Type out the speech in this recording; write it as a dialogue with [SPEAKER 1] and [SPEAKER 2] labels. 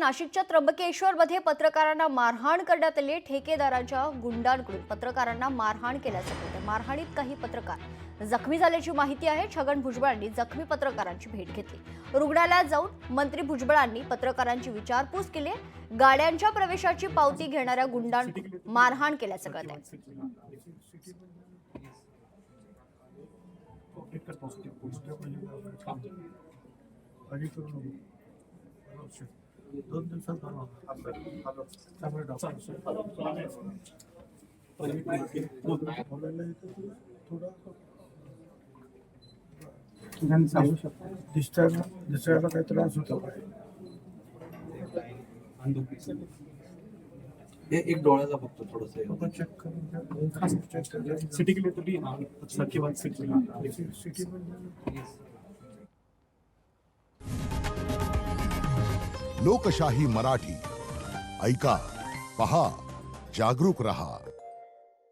[SPEAKER 1] नाशिकच्या त्र्यंबकेश्वरमध्ये पत्रकारांना मारहाण करण्यात आली। ठेकेदाराच्या गुंडांकडून पत्रकारांना मारहाण केल्याचं होतं। मारहाणीत काही पत्रकार जखमी झाल्याची माहिती आहे। छगन भुजबळांनी जखमी पत्रकारांची भेट घेतली। रुग्णालयात जाऊन मंत्री भुजबळांनी पत्रकारांची विचारपूस केली। गाड्यांच्या प्रवेशाची पावती घेणाऱ्या गुंडांकडून मारहाण केल्याचं कळतंय।
[SPEAKER 2] दोन दिवसात दिसताना काही त्रास होतो काय?
[SPEAKER 3] एक डोळ्याचा फक्त थोडंसं
[SPEAKER 2] आपण चेक करून
[SPEAKER 4] सिटी के लिए तो भी सर बात सिटी
[SPEAKER 5] लोकशाही मराठी ऐका, पहा, जागरूक रहा।